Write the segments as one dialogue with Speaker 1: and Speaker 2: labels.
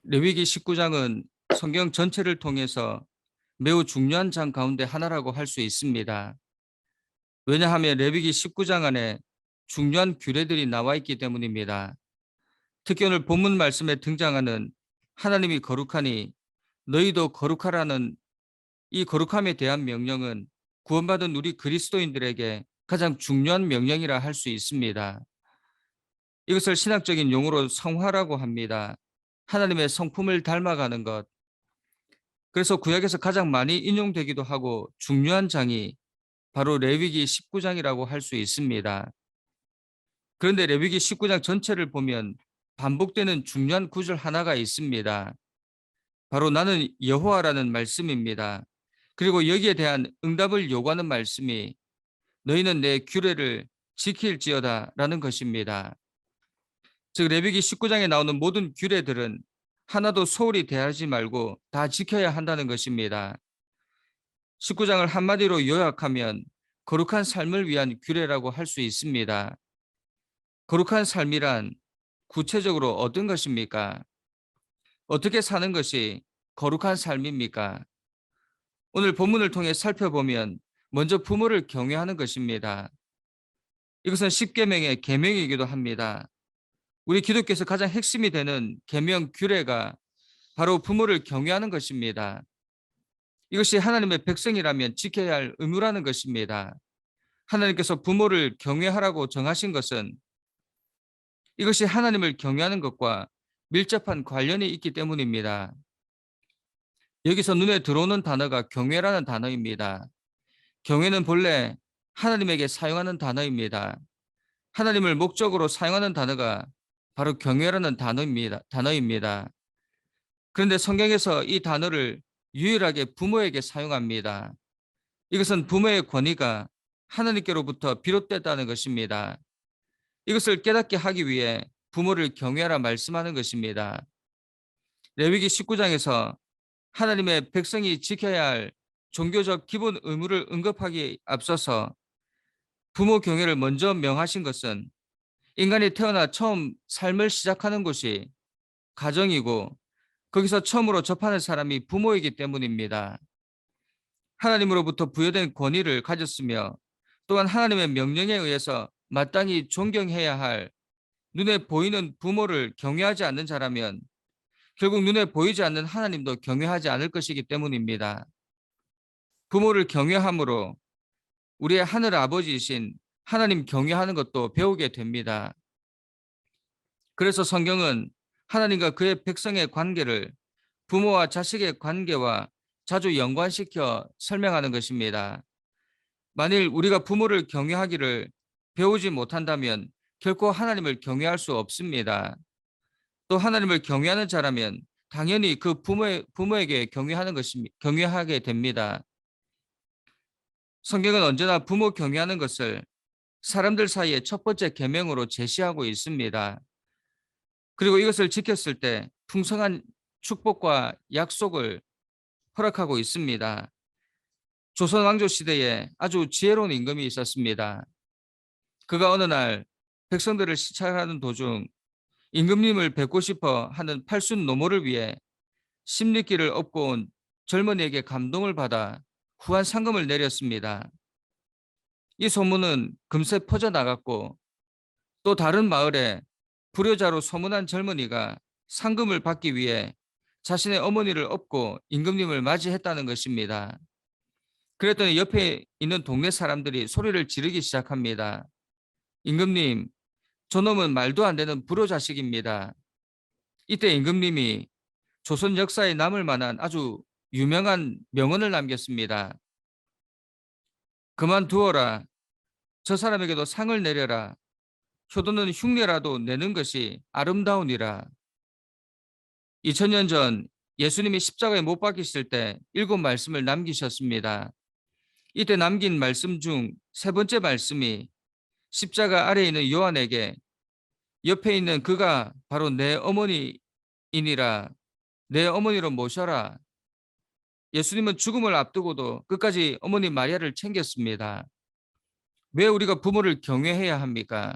Speaker 1: 레위기 19장은 성경 전체를 통해서 매우 중요한 장 가운데 하나라고 할 수 있습니다. 왜냐하면 레위기 19장 안에 중요한 규례들이 나와 있기 때문입니다. 특히 오늘 본문 말씀에 등장하는 하나님이 거룩하니 너희도 거룩하라는 이 거룩함에 대한 명령은 구원받은 우리 그리스도인들에게 가장 중요한 명령이라 할 수 있습니다. 이것을 신학적인 용어로 성화라고 합니다. 하나님의 성품을 닮아가는 것. 그래서 구약에서 가장 많이 인용되기도 하고 중요한 장이 바로 레위기 19장이라고 할 수 있습니다. 그런데 레위기 19장 전체를 보면 반복되는 중요한 구절 하나가 있습니다. 바로 나는 여호와라는 말씀입니다. 그리고 여기에 대한 응답을 요구하는 말씀이 너희는 내 규례를 지킬지어다라는 것입니다. 즉 레위기 19장에 나오는 모든 규례들은 하나도 소홀히 대하지 말고 다 지켜야 한다는 것입니다. 19장을 한마디로 요약하면 거룩한 삶을 위한 규례라고 할 수 있습니다. 거룩한 삶이란 구체적으로 어떤 것입니까? 어떻게 사는 것이 거룩한 삶입니까? 오늘 본문을 통해 살펴보면 먼저 부모를 경외하는 것입니다. 이것은 십계명의 계명이기도 합니다. 우리 기독교에서 가장 핵심이 되는 계명 규례가 바로 부모를 경외하는 것입니다. 이것이 하나님의 백성이라면 지켜야 할 의무라는 것입니다. 하나님께서 부모를 경외하라고 정하신 것은 이것이 하나님을 경외하는 것과 밀접한 관련이 있기 때문입니다. 여기서 눈에 들어오는 단어가 경외라는 단어입니다. 경외는 본래 하나님에게 사용하는 단어입니다. 하나님을 목적으로 사용하는 단어가 바로 경외라는 단어입니다. 그런데 성경에서 이 단어를 유일하게 부모에게 사용합니다. 이것은 부모의 권위가 하나님께로부터 비롯됐다는 것입니다. 이것을 깨닫게 하기 위해 부모를 경외하라 말씀하는 것입니다. 레위기 19장에서 하나님의 백성이 지켜야 할 종교적 기본 의무를 언급하기 앞서서 부모 경외를 먼저 명하신 것은 인간이 태어나 처음 삶을 시작하는 곳이 가정이고 거기서 처음으로 접하는 사람이 부모이기 때문입니다. 하나님으로부터 부여된 권위를 가졌으며 또한 하나님의 명령에 의해서 마땅히 존경해야 할 눈에 보이는 부모를 경외하지 않는 자라면 결국 눈에 보이지 않는 하나님도 경외하지 않을 것이기 때문입니다. 부모를 경외함으로 우리의 하늘 아버지이신 하나님 경외하는 것도 배우게 됩니다. 그래서 성경은 하나님과 그의 백성의 관계를 부모와 자식의 관계와 자주 연관시켜 설명하는 것입니다. 만일 우리가 부모를 경외하기를 배우지 못한다면 결코 하나님을 경외할 수 없습니다. 또 하나님을 경외하는 자라면 당연히 그 부모에게 경외하게 됩니다. 성경은 언제나 부모 경외하는 것을 사람들 사이의 첫 번째 계명으로 제시하고 있습니다. 그리고 이것을 지켰을 때 풍성한 축복과 약속을 허락하고 있습니다. 조선 왕조 시대에 아주 지혜로운 임금이 있었습니다. 그가 어느 날 백성들을 시찰하는 도중 임금님을 뵙고 싶어 하는 팔순 노모를 위해 십리길을 업고 온 젊은이에게 감동을 받아 후한 상금을 내렸습니다. 이 소문은 금세 퍼져나갔고 또 다른 마을에 불효자로 소문난 젊은이가 상금을 받기 위해 자신의 어머니를 업고 임금님을 맞이했다는 것입니다. 그랬더니 옆에 있는 동네 사람들이 소리를 지르기 시작합니다. 임금님, 저놈은 말도 안 되는 불효자식입니다. 이때 임금님이 조선 역사에 남을 만한 아주 유명한 명언을 남겼습니다. 그만두어라. 저 사람에게도 상을 내려라. 효도는 흉내라도 내는 것이 아름다우니라. 2000년 전 예수님이 십자가에 못 박히실 때 7말씀을 남기셨습니다. 이때 남긴 말씀 중 세 번째 말씀이 십자가 아래에 있는 요한에게 옆에 있는 그가 바로 내 어머니이니라. 내 어머니로 모셔라. 예수님은 죽음을 앞두고도 끝까지 어머니 마리아를 챙겼습니다. 왜 우리가 부모를 경외해야 합니까?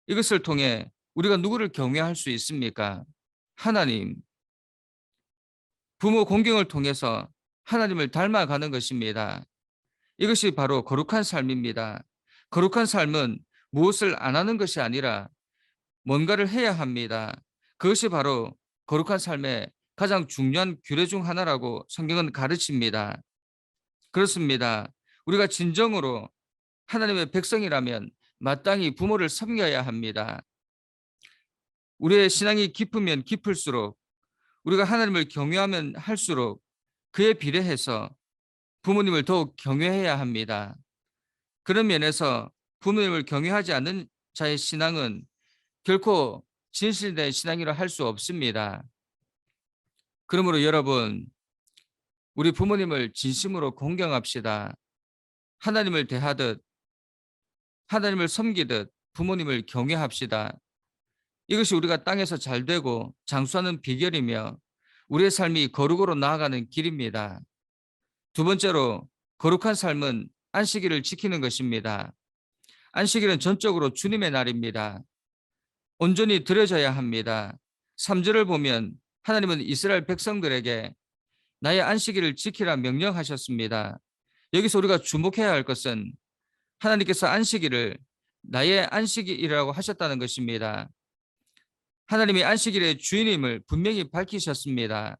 Speaker 1: 이것을 통해 우리가 누구를 경외할 수 있습니까? 하나님, 부모 공경을 통해서 하나님을 닮아가는 것입니다. 이것이 바로 거룩한 삶입니다. 거룩한 삶은 무엇을 안 하는 것이 아니라 뭔가를 해야 합니다. 그것이 바로 거룩한 삶의 가장 중요한 규례 중 하나라고 성경은 가르칩니다. 그렇습니다. 우리가 진정으로 하나님의 백성이라면 마땅히 부모를 섬겨야 합니다. 우리의 신앙이 깊으면 깊을수록, 우리가 하나님을 경외하면 할수록 그에 비례해서 부모님을 더욱 경외해야 합니다. 그런 면에서 부모님을 경외하지 않는 자의 신앙은 결코 진실된 신앙이라 할 수 없습니다. 그러므로 여러분, 우리 부모님을 진심으로 공경합시다. 하나님을 대하듯, 하나님을 섬기듯 부모님을 경외합시다. 이것이 우리가 땅에서 잘 되고 장수하는 비결이며 우리의 삶이 거룩으로 나아가는 길입니다. 두 번째로, 거룩한 삶은 안식일을 지키는 것입니다. 안식일은 전적으로 주님의 날입니다. 온전히 드려져야 합니다. 3절을 보면 하나님은 이스라엘 백성들에게 나의 안식일을 지키라 명령하셨습니다. 여기서 우리가 주목해야 할 것은 하나님께서 안식일을 나의 안식일이라고 하셨다는 것입니다. 하나님이 안식일의 주인임을 분명히 밝히셨습니다.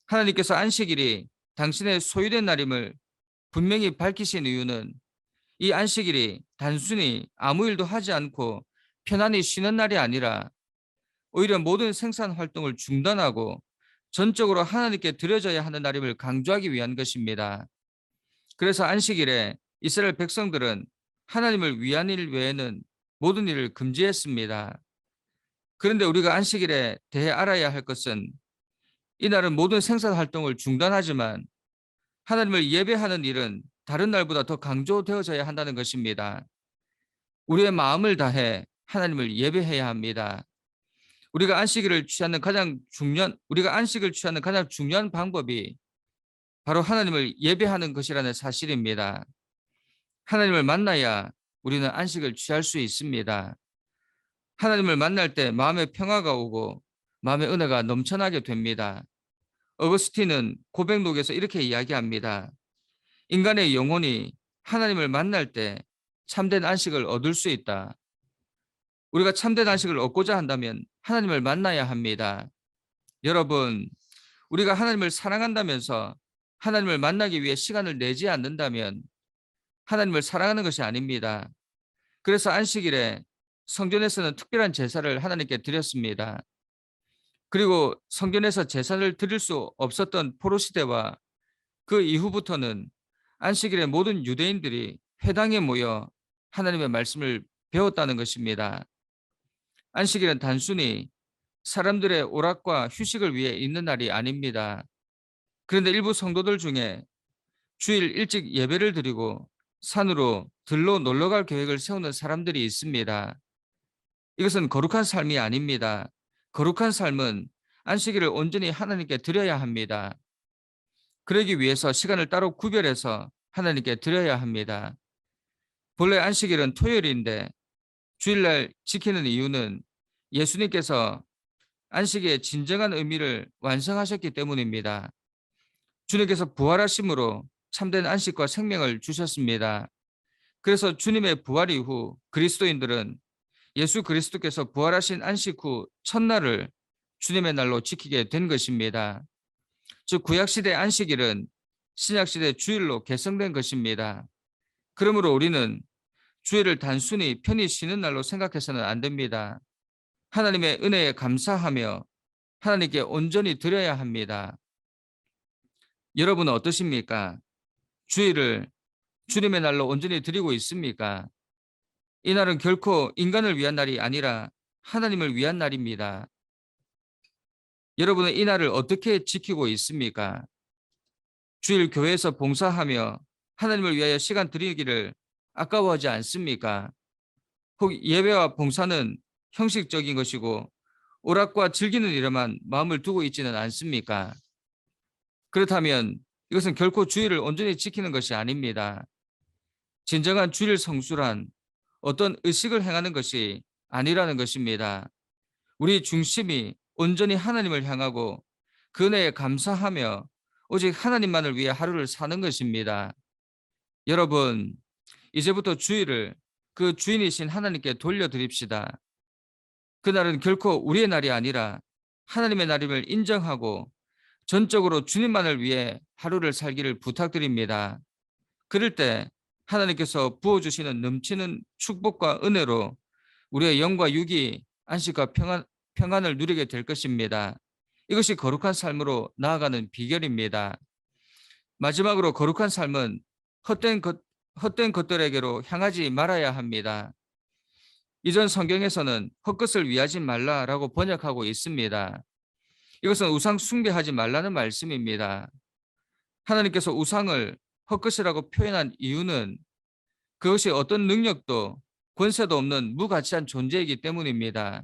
Speaker 1: 하나님께서 안식일이 당신의 소유된 날임을 분명히 밝히신 이유는 이 안식일이 단순히 아무 일도 하지 않고 편안히 쉬는 날이 아니라 오히려 모든 생산 활동을 중단하고 전적으로 하나님께 드려져야 하는 날임을 강조하기 위한 것입니다. 그래서 안식일에 이스라엘 백성들은 하나님을 위한 일 외에는 모든 일을 금지했습니다. 그런데 우리가 안식일에 대해 알아야 할 것은 이날은 모든 생산 활동을 중단하지만 하나님을 예배하는 일은 다른 날보다 더 강조되어져야 한다는 것입니다. 우리의 마음을 다해 하나님을 예배해야 합니다. 우리가 안식을 취하는 가장 중요한 방법이 바로 하나님을 예배하는 것이라는 사실입니다. 하나님을 만나야 우리는 안식을 취할 수 있습니다. 하나님을 만날 때 마음의 평화가 오고 마음의 은혜가 넘쳐나게 됩니다. 어거스틴은 고백록에서 이렇게 이야기합니다. 인간의 영혼이 하나님을 만날 때 참된 안식을 얻을 수 있다. 우리가 참된 안식을 얻고자 한다면 하나님을 만나야 합니다. 여러분, 우리가 하나님을 사랑한다면서 하나님을 만나기 위해 시간을 내지 않는다면 하나님을 사랑하는 것이 아닙니다. 그래서 안식일에 성전에서는 특별한 제사를 하나님께 드렸습니다. 그리고 성전에서 제사를 드릴 수 없었던 포로시대와 그 이후부터는 안식일에 모든 유대인들이 회당에 모여 하나님의 말씀을 배웠다는 것입니다. 안식일은 단순히 사람들의 오락과 휴식을 위해 있는 날이 아닙니다. 그런데 일부 성도들 중에 주일 일찍 예배를 드리고 산으로 들로 놀러 갈 계획을 세우는 사람들이 있습니다. 이것은 거룩한 삶이 아닙니다. 거룩한 삶은 안식일을 온전히 하나님께 드려야 합니다. 그러기 위해서 시간을 따로 구별해서 하나님께 드려야 합니다. 본래 안식일은 토요일인데 주일날 지키는 이유는 예수님께서 안식의 진정한 의미를 완성하셨기 때문입니다. 주님께서 부활하심으로 참된 안식과 생명을 주셨습니다. 그래서 주님의 부활 이후 그리스도인들은 예수 그리스도께서 부활하신 안식 후 첫날을 주님의 날로 지키게 된 것입니다. 즉 구약시대 안식일은 신약시대 주일로 개성된 것입니다. 그러므로 우리는 주일을 단순히 편히 쉬는 날로 생각해서는 안 됩니다. 하나님의 은혜에 감사하며 하나님께 온전히 드려야 합니다. 여러분은 어떠십니까? 주일을 주님의 날로 온전히 드리고 있습니까? 이 날은 결코 인간을 위한 날이 아니라 하나님을 위한 날입니다. 여러분은 이 날을 어떻게 지키고 있습니까? 주일 교회에서 봉사하며 하나님을 위하여 시간 드리기를 아까워하지 않습니까? 혹 예배와 봉사는 형식적인 것이고 오락과 즐기는 일에만 마음을 두고 있지는 않습니까? 그렇다면 이것은 결코 주일을 온전히 지키는 것이 아닙니다. 진정한 주일 성수란 어떤 의식을 행하는 것이 아니라는 것입니다. 우리 중심이 온전히 하나님을 향하고 그 은혜에 감사하며 오직 하나님만을 위해 하루를 사는 것입니다. 여러분, 이제부터 주일을 그 주인이신 하나님께 돌려드립시다. 그날은 결코 우리의 날이 아니라 하나님의 날임을 인정하고 전적으로 주님만을 위해 하루를 살기를 부탁드립니다. 그럴 때 하나님께서 부어주시는 넘치는 축복과 은혜로 우리의 영과 육이 안식과 평안을 누리게 될 것입니다. 이것이 거룩한 삶으로 나아가는 비결입니다. 마지막으로 거룩한 삶은 헛된 것들에게로 향하지 말아야 합니다. 이전 성경에서는 헛것을 위하지 말라라고 번역하고 있습니다. 이것은 우상 숭배하지 말라는 말씀입니다. 하나님께서 우상을 헛것이라고 표현한 이유는 그것이 어떤 능력도 권세도 없는 무가치한 존재이기 때문입니다.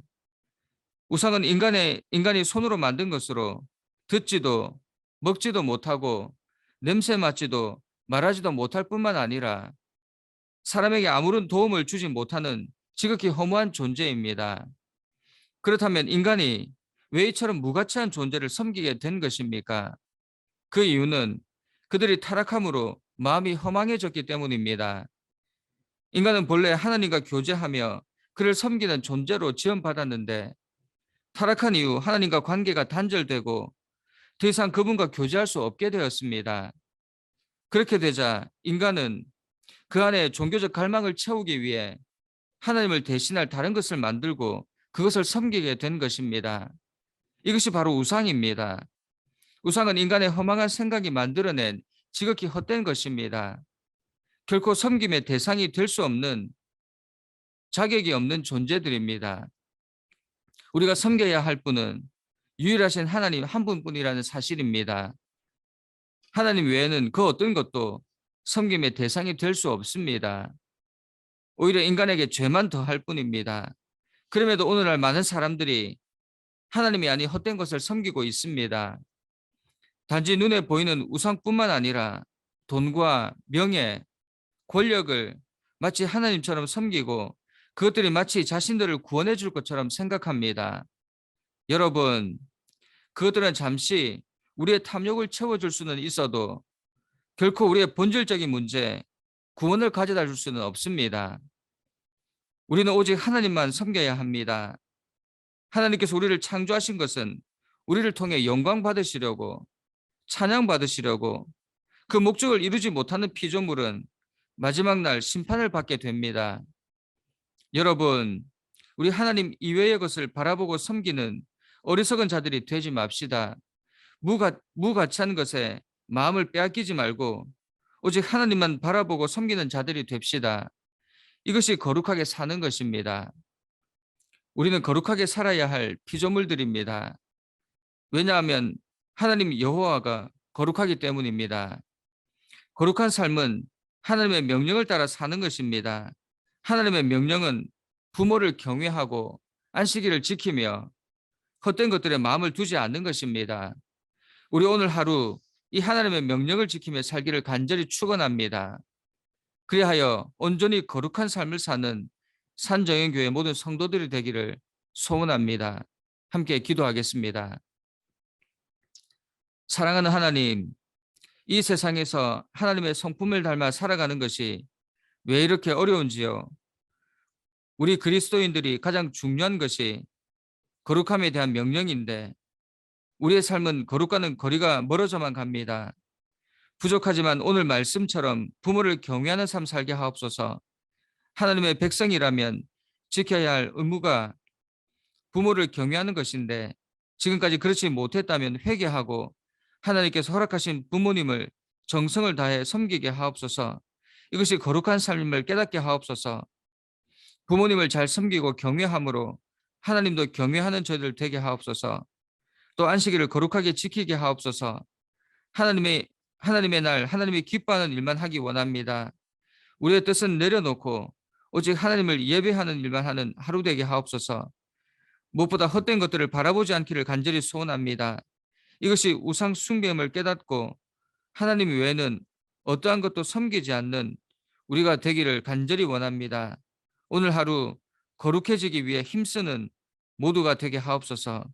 Speaker 1: 우상은 인간이 손으로 만든 것으로 듣지도 먹지도 못하고 냄새 맡지도 말하지도 못할 뿐만 아니라 사람에게 아무런 도움을 주지 못하는 지극히 허무한 존재입니다. 그렇다면 인간이 왜 이처럼 무가치한 존재를 섬기게 된 것입니까? 그 이유는 그들이 타락함으로 마음이 허망해졌기 때문입니다. 인간은 본래 하나님과 교제하며 그를 섬기는 존재로 지원받았는데 타락한 이후 하나님과 관계가 단절되고 더 이상 그분과 교제할 수 없게 되었습니다. 그렇게 되자 인간은 그 안에 종교적 갈망을 채우기 위해 하나님을 대신할 다른 것을 만들고 그것을 섬기게 된 것입니다. 이것이 바로 우상입니다. 우상은 인간의 허망한 생각이 만들어낸 지극히 헛된 것입니다. 결코 섬김의 대상이 될 수 없는 자격이 없는 존재들입니다. 우리가 섬겨야 할 분은 유일하신 하나님 한 분뿐이라는 사실입니다. 하나님 외에는 그 어떤 것도 섬김의 대상이 될 수 없습니다. 오히려 인간에게 죄만 더할 뿐입니다. 그럼에도 오늘날 많은 사람들이 하나님이 아닌 헛된 것을 섬기고 있습니다. 단지 눈에 보이는 우상뿐만 아니라 돈과 명예, 권력을 마치 하나님처럼 섬기고 그것들이 마치 자신들을 구원해 줄 것처럼 생각합니다. 여러분, 그것들은 잠시 우리의 탐욕을 채워줄 수는 있어도 결코 우리의 본질적인 문제, 구원을 가져다 줄 수는 없습니다. 우리는 오직 하나님만 섬겨야 합니다. 하나님께서 우리를 창조하신 것은 우리를 통해 영광 받으시려고, 찬양 받으시려고, 그 목적을 이루지 못하는 피조물은 마지막 날 심판을 받게 됩니다. 여러분, 우리 하나님 이외의 것을 바라보고 섬기는 어리석은 자들이 되지 맙시다. 무가치한 것에 마음을 빼앗기지 말고 오직 하나님만 바라보고 섬기는 자들이 됩시다. 이것이 거룩하게 사는 것입니다. 우리는 거룩하게 살아야 할 피조물들입니다. 왜냐하면 하나님 여호와가 거룩하기 때문입니다. 거룩한 삶은 하나님의 명령을 따라 사는 것입니다. 하나님의 명령은 부모를 경외하고 안식일을 지키며 헛된 것들에 마음을 두지 않는 것입니다. 우리 오늘 하루 이 하나님의 명령을 지키며 살기를 간절히 축원합니다. 그리하여 온전히 거룩한 삶을 사는 산정연교회 모든 성도들이 되기를 소원합니다. 함께 기도하겠습니다. 사랑하는 하나님, 이 세상에서 하나님의 성품을 닮아 살아가는 것이 왜 이렇게 어려운지요? 우리 그리스도인들이 가장 중요한 것이 거룩함에 대한 명령인데 우리의 삶은 거룩과는 거리가 멀어져만 갑니다. 부족하지만 오늘 말씀처럼 부모를 경외하는 삶 살게 하옵소서. 하나님의 백성이라면 지켜야 할 의무가 부모를 경외하는 것인데 지금까지 그렇지 못했다면 회개하고 하나님께서 허락하신 부모님을 정성을 다해 섬기게 하옵소서. 이것이 거룩한 삶임을 깨닫게 하옵소서. 부모님을 잘 섬기고 경외함으로 하나님도 경외하는 저희들 되게 하옵소서. 또 안식일을 거룩하게 지키게 하옵소서. 하나님의 날 하나님이 기뻐하는 일만 하기 원합니다. 우리의 뜻은 내려놓고 오직 하나님을 예배하는 일만 하는 하루 되게 하옵소서. 무엇보다 헛된 것들을 바라보지 않기를 간절히 소원합니다. 이것이 우상 숭배임을 깨닫고 하나님 외에는 어떠한 것도 섬기지 않는 우리가 되기를 간절히 원합니다. 오늘 하루 거룩해지기 위해 힘쓰는 모두가 되게 하옵소서.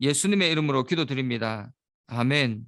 Speaker 1: 예수님의 이름으로 기도드립니다. 아멘.